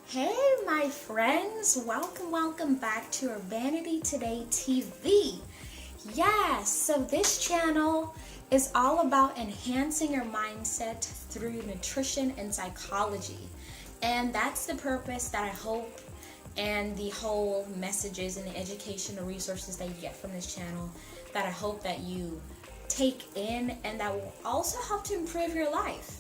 Hey my friends, welcome back to Urbanity Today TV. Yes, so this channel is all about enhancing your mindset through nutrition and psychology. And that's the purpose that I hope, and the whole messages and the educational resources that you get from this channel, that I hope that you take in, and that will also help to improve your life.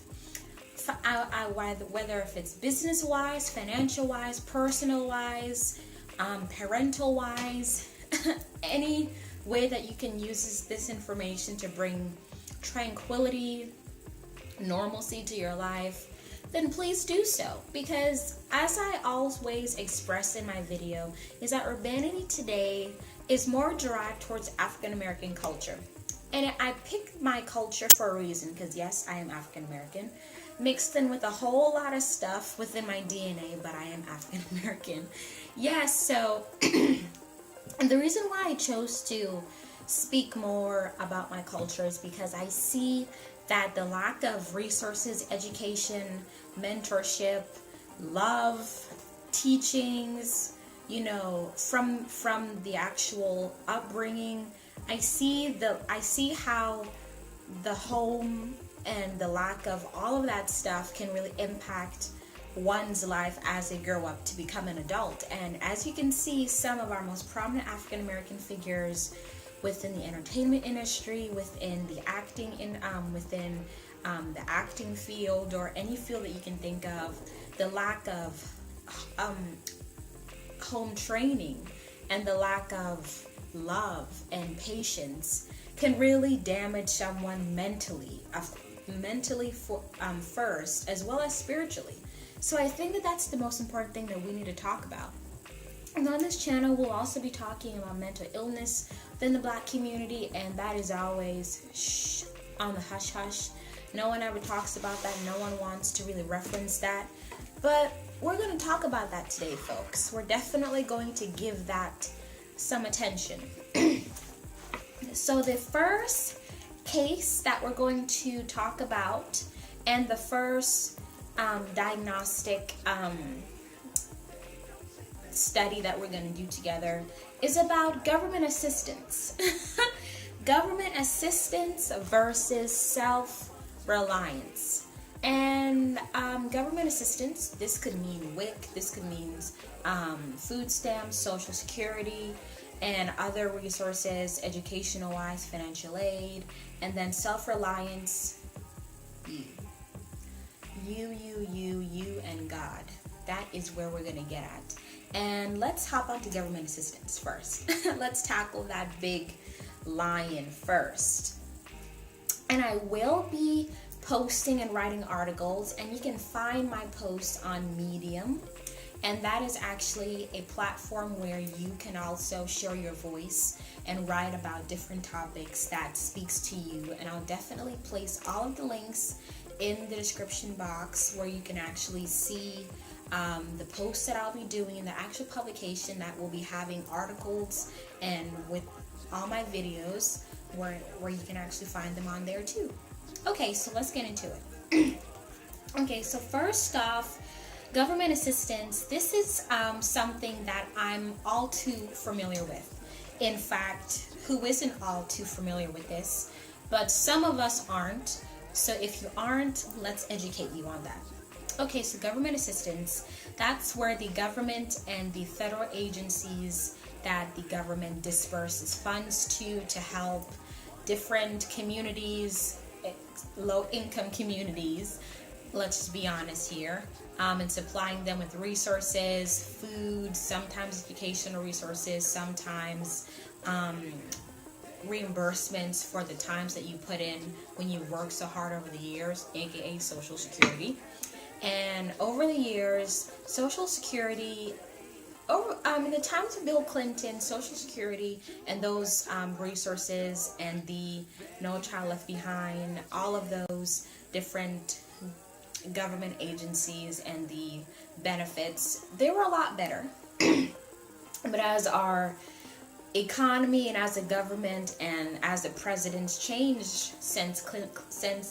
Whether if it's business-wise, financial-wise, personal-wise, parental-wise, any way that you can use this information to bring tranquility, normalcy to your life, then please do so. Because as I always express in my video, is that Urbanity Today is more derived towards African American culture. And I picked my culture for a reason, because yes, I am African American, mixed in with a whole lot of stuff within my DNA, but I am African American. Yes, so and the reason why I chose to speak more about my culture is because I see that the lack of resources, education, mentorship, love, teachings, from the actual upbringing, I see how the home and the lack of all of that stuff can really impact one's life as they grow up to become an adult. And as you can see, some of our most prominent African American figures within the entertainment industry, within the acting within the acting field, or any field that you can think of, the lack of home training and the lack of love and patience can really damage someone mentally first, as well as spiritually. So I think that that's the most important thing that we need to talk about. And on this channel, we'll also be talking about mental illness within the Black community, and that is always on the hush hush. No one ever talks about that. No one wants to really reference that. But we're going to talk about that today, folks. We're definitely going to give that some attention. So the first case that we're going to talk about, and the first diagnostic study that we're going to do together, is about government assistance. Government assistance versus self-reliance. And government assistance, this could mean WIC, this could mean food stamps, Social Security, and other resources, educational-wise, financial aid. And then self-reliance, you and God. That is where we're going to get at. And let's hop on to government assistance first. Let's tackle that big lion first. And I will be posting and writing articles, and you can find my posts on Medium. And that is actually a platform where you can also share your voice and write about different topics that speaks to you. And I'll definitely place all of the links in the description box, where you can actually see the posts that I'll be doing, the actual publication that will be having articles, and with all my videos where you can actually find them on there too. Okay, so let's get into it. Okay, so first off, government assistance. This is something that I'm all too familiar with. In fact, who isn't all too familiar with this? But some of us aren't. So if you aren't, let's educate you on that. Okay, so government assistance, that's where the government and the federal agencies that the government disperses funds to help different communities, low-income communities, let's just be honest here, and supplying them with resources, food, sometimes educational resources, sometimes reimbursements for the times that you put in when you work so hard over the years, aka Social Security. And over the years, Social Security, in the times of Bill Clinton, Social Security and those resources and the No Child Left Behind, all of those different government agencies and the benefits, they were a lot better. But as our economy and as a government and as the presidents changed since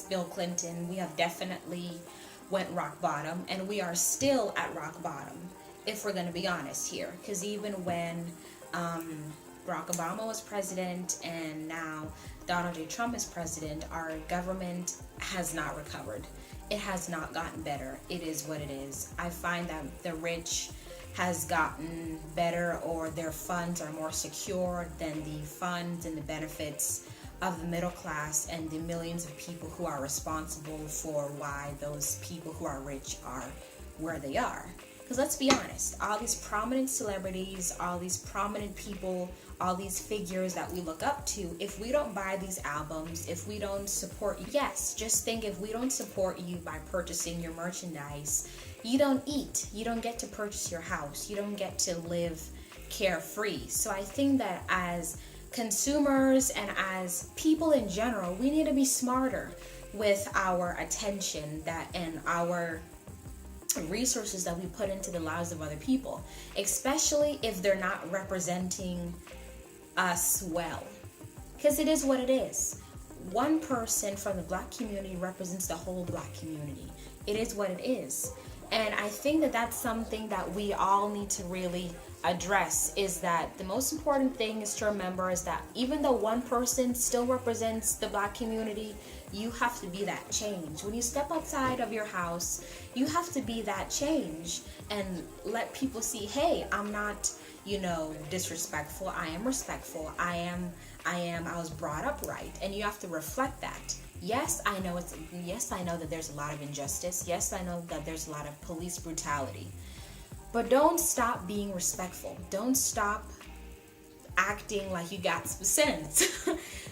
Bill Clinton, we have definitely went rock bottom, and we are still at rock bottom, if we're going to be honest here. Because even when Barack Obama was president and now Donald J. Trump is president, our government has not recovered. It has not gotten better. It is what it is. I find that the rich has gotten better, or their funds are more secure than the funds and the benefits of the middle class and the millions of people who are responsible for why those people who are rich are where they are. Because let's be honest, all these prominent celebrities, all these prominent people, all these figures that we look up to, if we don't buy these albums, if we don't support, yes, just think, if we don't support you by purchasing your merchandise, you don't eat, you don't get to purchase your house, you don't get to live carefree. So I think that as consumers and as people in general, we need to be smarter with our attention and our resources that we put into the lives of other people, especially if they're not representing us well. Because it is what it is. One person from the Black community represents the whole Black community. It is what it is. And I think that that's something that we all need to really address, is that the most important thing is to remember is that even though one person still represents the Black community, you have to be that change. When you step outside of your house, you have to be that change and let people see, hey, I'm not, disrespectful. I am respectful. I was brought up right. And you have to reflect that. Yes, I know that there's a lot of injustice. Yes, I know that there's a lot of police brutality. But don't stop being respectful. Don't stop acting like you got some sense.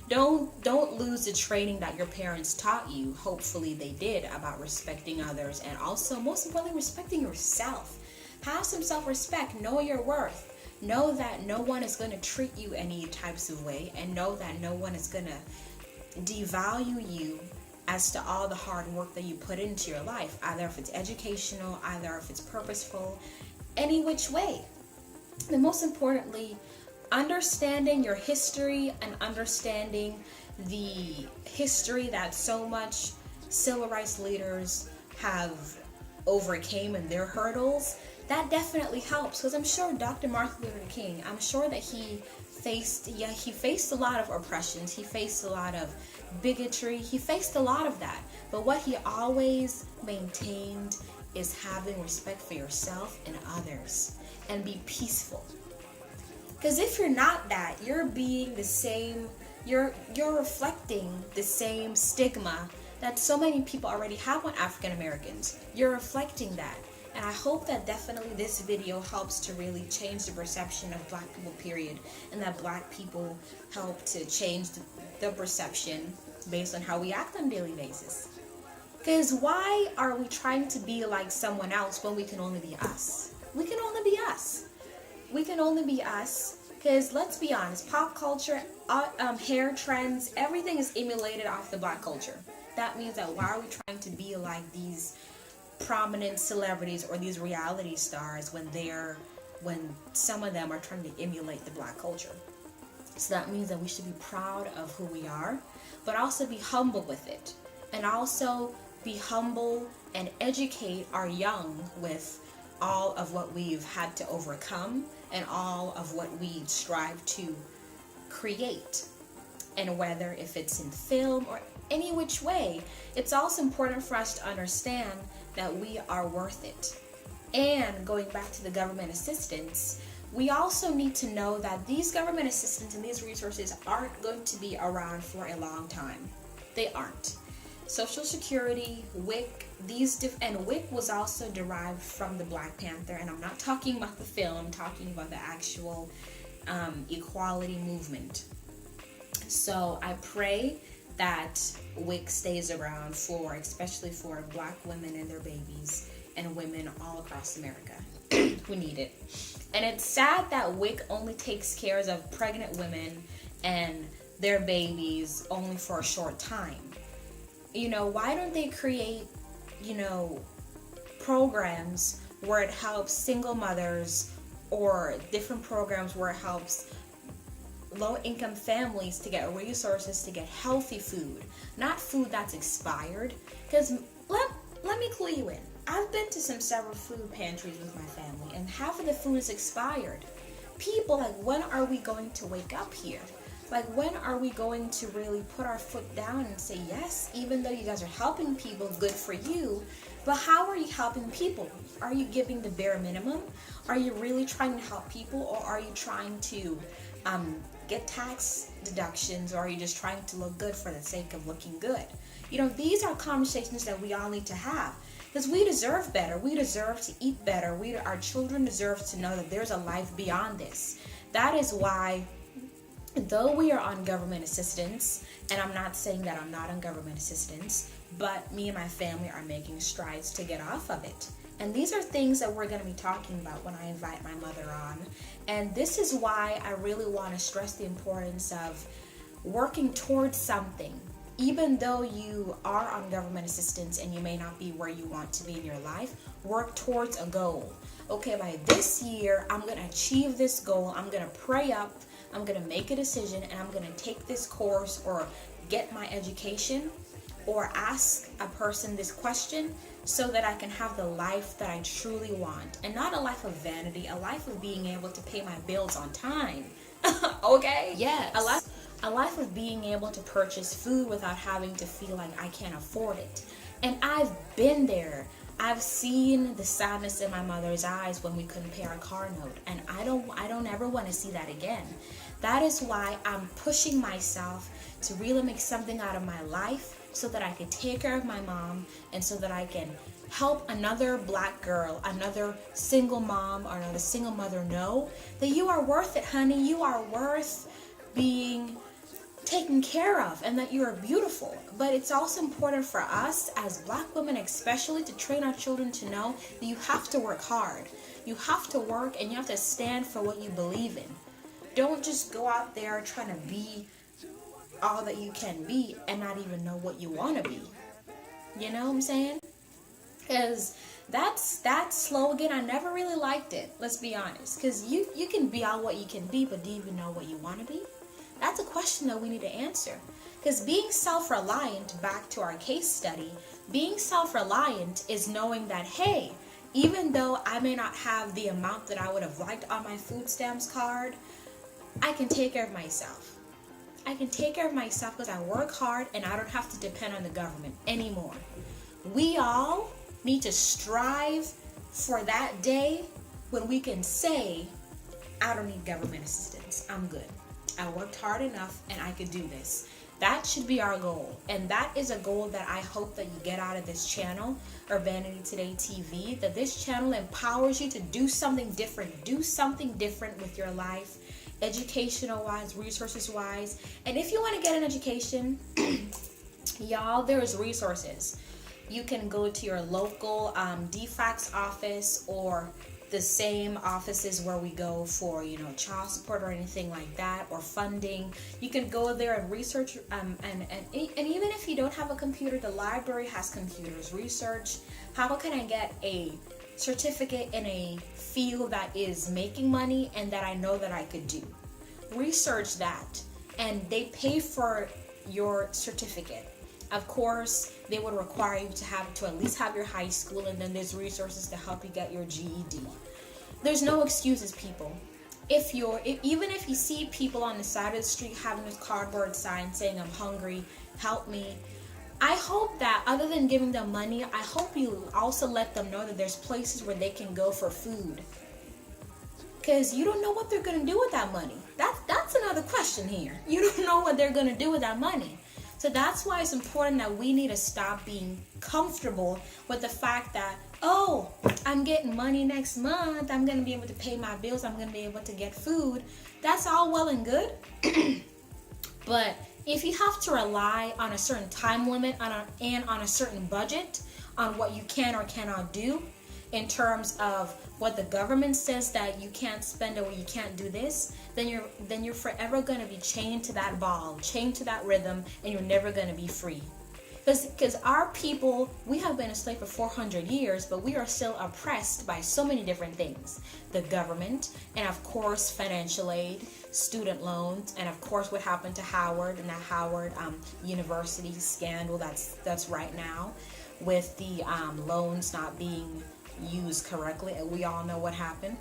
Don't lose the training that your parents taught you. Hopefully they did, about respecting others, and also, most importantly, respecting yourself. Have some self-respect. Know your worth. Know that no one is going to treat you any types of way, and know that no one is going to devalue you as to all the hard work that you put into your life, either if it's educational, either if it's purposeful, any which way. And most importantly, understanding your history and understanding the history that so much civil rights leaders have overcame and their hurdles, that definitely helps. Because I'm sure Dr. Martin Luther King, I'm sure that he faced a lot of oppressions, he faced a lot of bigotry, he faced a lot of that. But what he always maintained is having respect for yourself and others, and be peaceful. Because if you're not that, you're being the same, you're reflecting the same stigma that so many people already have on African Americans. You're reflecting that. And I hope that definitely this video helps to really change the perception of Black people, period, and that Black people help to change the perception based on how we act on a daily basis. Because why are we trying to be like someone else when we can only be us? We can only be us. We can only be us. Because let's be honest, pop culture, hair trends, everything is emulated off the Black culture. That means that why are we trying to be like these prominent celebrities or these reality stars when some of them are trying to emulate the Black culture? So that means that we should be proud of who we are, but also be humble with it, and also be humble and educate our young with all of what we've had to overcome and all of what we strive to create. And whether if it's in film or any which way, it's also important for us to understand that we are worth it. And going back to the government assistance, we also need to know that these government assistance and these resources aren't going to be around for a long time. They aren't. Social Security, WIC, and WIC was also derived from the Black Panther, and I'm not talking about the film, I'm talking about the actual equality movement. So I pray that WIC stays around especially for Black women and their babies, and women all across America who need it. And it's sad that WIC only takes care of pregnant women and their babies only for a short time. Why don't they create, programs where it helps single mothers, or different programs where it helps low-income families to get resources to get healthy food, not food that's expired? Because let me clue you in. I've been to several food pantries with my family, and half of the food is expired. People, like, when are we going to wake up here? Like, when are we going to really put our foot down and say, yes, even though you guys are helping people, good for you, but how are you helping people? Are you giving the bare minimum? Are you really trying to help people, or are you trying to get tax deductions, or are you just trying to look good for the sake of looking good? You know, these are conversations that we all need to have, because we deserve better. We deserve to eat better. Our children deserve to know that there's a life beyond this. That is why, though we are on government assistance, and I'm not saying that I'm not on government assistance, but me and my family are making strides to get off of it. And these are things that we're going to be talking about when I invite my mother on. And this is why I really want to stress the importance of working towards something. Even though you are on government assistance and you may not be where you want to be in your life, work towards a goal. Okay, by this year, I'm going to achieve this goal. I'm going to pray up. I'm going to make a decision, and I'm going to take this course or get my education or ask a person this question so that I can have the life that I truly want. And not a life of vanity, a life of being able to pay my bills on time. Okay? Yes. A life of being able to purchase food without having to feel like I can't afford it. And I've been there. I've seen the sadness in my mother's eyes when we couldn't pay our car note, and I don't ever want to see that again. That is why I'm pushing myself to really make something out of my life so that I can take care of my mom, and so that I can help another black girl, another single mom, or another single mother know that you are worth it, honey. You are worth being taken care of, and that you are beautiful. But it's also important for us as black women especially to train our children to know that you have to work hard. You have to work, and you have to stand for what you believe in. Don't just go out there trying to be all that you can be and not even know what you want to be. You know what I'm saying? Because that slogan, I never really liked it. Let's be honest. Because you can be all what you can be, but do you even know what you want to be? That's a question that we need to answer. Because being self-reliant, back to our case study, being self-reliant is knowing that, hey, even though I may not have the amount that I would have liked on my food stamps card, I can take care of myself. I can take care of myself because I work hard, and I don't have to depend on the government anymore. We all need to strive for that day when we can say, I don't need government assistance. I'm good. I worked hard enough and I could do this. That should be our goal. And that is a goal that I hope that you get out of this channel, Urbanity Today TV, that this channel empowers you to do something different. Do something different with your life, educational-wise, resources-wise. And if you want to get an education, y'all, there's resources. You can go to your local DFACS office, or the same offices where we go for, child support or anything like that, or funding. You can go there and research, and even if you don't have a computer, the library has computers. Research, how can I get a certificate in a field that is making money and that I know that I could do? Research that, and they pay for your certificate. Of course, they would require you to at least have your high school, and then there's resources to help you get your GED. There's no excuses, people. Even if you see people on the side of the street having this cardboard sign saying, I'm hungry, help me, I hope that other than giving them money, I hope you also let them know that there's places where they can go for food. Because you don't know what they're going to do with that money. That's another question here. You don't know what they're going to do with that money. So that's why it's important that we need to stop being comfortable with the fact that, oh, I'm getting money next month, I'm going to be able to pay my bills, I'm going to be able to get food. That's all well and good. But if you have to rely on a certain time limit and on a certain budget on what you can or cannot do, in terms of what the government says that you can't spend or you can't do this, then you're forever going to be chained to that ball, chained to that rhythm, and you're never going to be free. Because our people, we have been enslaved for 400 years, but we are still oppressed by so many different things. The government, and of course financial aid, student loans, and of course what happened to Howard and that Howard University scandal that's right now. with the loans not being used correctly. And we all know what happened.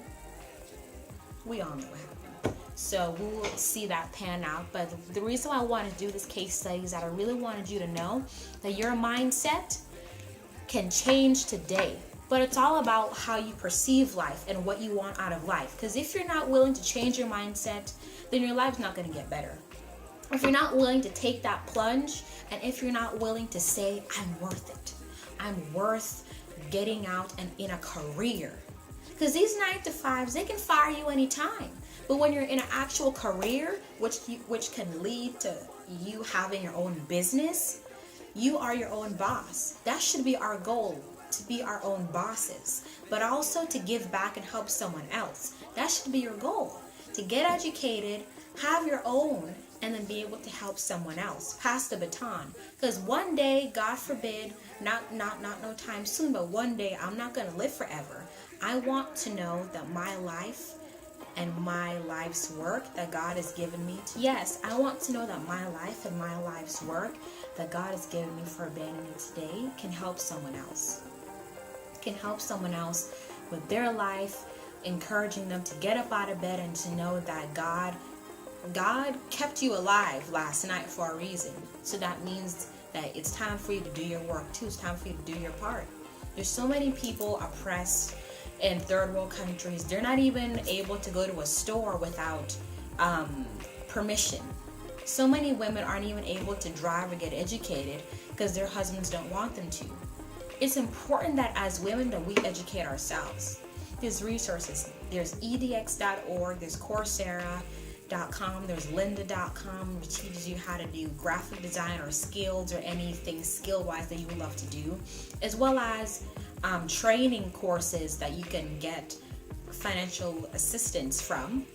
We all know what happened. So we will see that pan out. But the reason why I want to do this case study is that I really wanted you to know that your mindset can change today. But it's all about how you perceive life and what you want out of life. Because if you're not willing to change your mindset, then your life's not going to get better. If you're not willing to take that plunge, and if you're not willing to say, I'm worth it, I'm worth getting out and in a career. Because these 9-to-5s, they can fire you anytime. But when you're in an actual career, which can lead to you having your own business, you are your own boss. That should be our goal, to be our own bosses, but also to give back and help someone else. That should be your goal, to get educated, have your own, and then be able to help someone else, pass the baton. Because one day, God forbid, not no time soon, but one day I'm not going to live forever. I want to know that my life and my life's work that God has given me to, yes, I want to know that my life and my life's work that God has given me for Urbanity today can help someone else. Can help someone else with their life, encouraging them to get up out of bed and to know that God kept you alive last night for a reason. So that means that it's time for you to do your work too. It's time for you to do your part. There's so many people oppressed in third world countries. They're not even able to go to a store without permission. So many women aren't even able to drive or get educated because their husbands don't want them to. It's important that as women that we educate ourselves. There's resources. There's edx.org, there's Coursera.com, there's lynda.com, which teaches you how to do graphic design or skills or anything skill-wise that you would love to do, as well as training courses that you can get financial assistance from,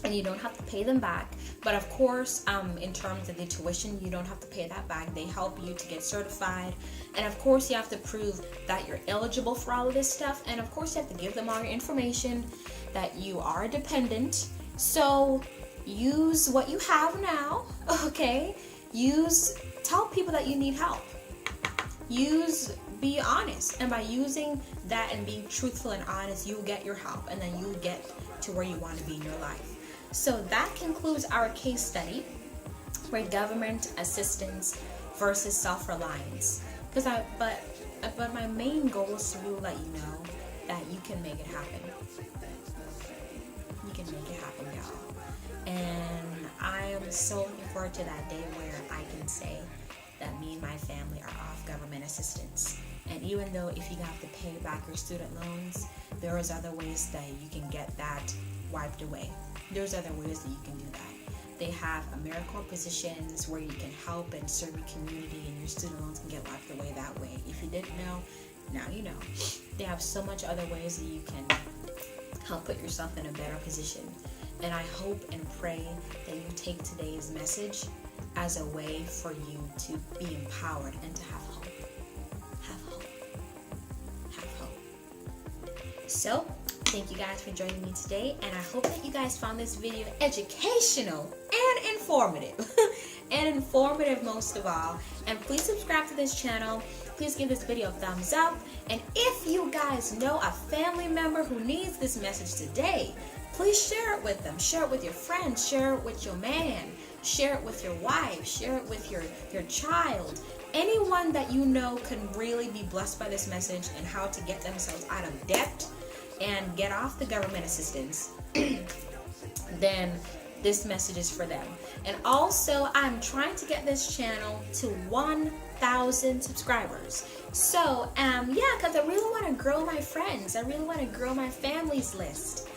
and you don't have to pay them back. But of course, in terms of the tuition, you don't have to pay that back. They help you to get certified. And of course, you have to prove that you're eligible for all of this stuff. And of course, you have to give them all your information, that you are dependent. So use what you have now, okay? Tell people that you need help. Be honest. And by using that and being truthful and honest, you'll get your help. And then you'll get to where you want to be in your life. So that concludes our case study for government assistance versus self-reliance. But my main goal is to really let you know that you can make it happen. You can make it happen, y'all. And I am so looking forward to that day where I can say that me and my family are off government assistance. And even though if you have to pay back your student loans, there is other ways that you can get that wiped away. There's other ways that you can do that. They have AmeriCorps positions where you can help and serve your community, and your student loans can get wiped away that way. If you didn't know, now you know. They have so much other ways that you can help put yourself in a better position. And I hope and pray that you take today's message as a way for you to be empowered and to have hope. Have hope. Have hope. So, thank you guys for joining me today, and I hope that you guys found this video educational and informative. And informative most of all. And please subscribe to this channel. Please give this video a thumbs up. And if you guys know a family member who needs this message today, please share it with them. Share it with your friends. Share it with your man. Share it with your wife. Share it with your child. Anyone that you know can really be blessed by this message and how to get themselves out of debt and get off the government assistance, then this message is for them. And also, I'm trying to get this channel to 1,000 subscribers. So, because I really want to grow my friends. I really want to grow my family's list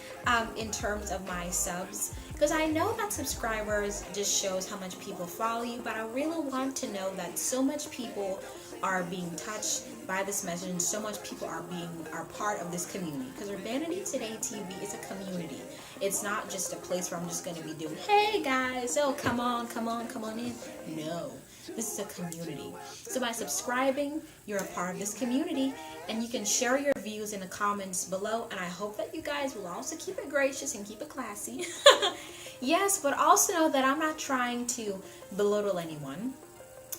in terms of my subs. Because I know that subscribers just shows how much people follow you, but I really want to know that so much people are being touched by this message, and so much people are part of this community. Because Urbanity Today TV is a community. It's not just a place where I'm just going to be doing, hey guys, oh come on in. No, this is a community. So by subscribing, you're a part of this community, and you can share your views in the comments below. And I hope that you guys will also keep it gracious and keep it classy. Yes, but also know that I'm not trying to belittle anyone.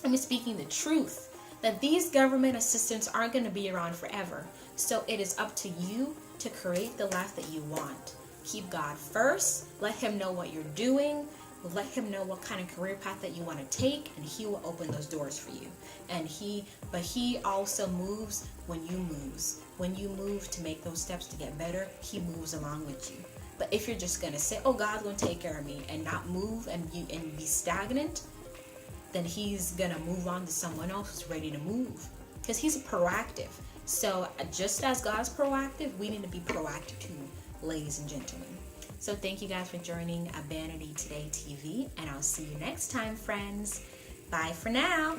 I'm speaking the truth. that these government assistants aren't going to be around forever. So it is up to you to create the life that you want. Keep God first. Let him know what you're doing. Let him know what kind of career path that you want to take, and he will open those doors for you. But he also moves when you move. When you move to make those steps to get better, he moves along with you. But if you're just gonna say, "Oh, God's gonna take care of me," and not move and be stagnant, then he's gonna move on to someone else who's ready to move, because he's proactive. So just as God's proactive, we need to be proactive too, ladies and gentlemen. So thank you guys for joining Urbanity Today TV, and I'll see you next time, friends. Bye for now.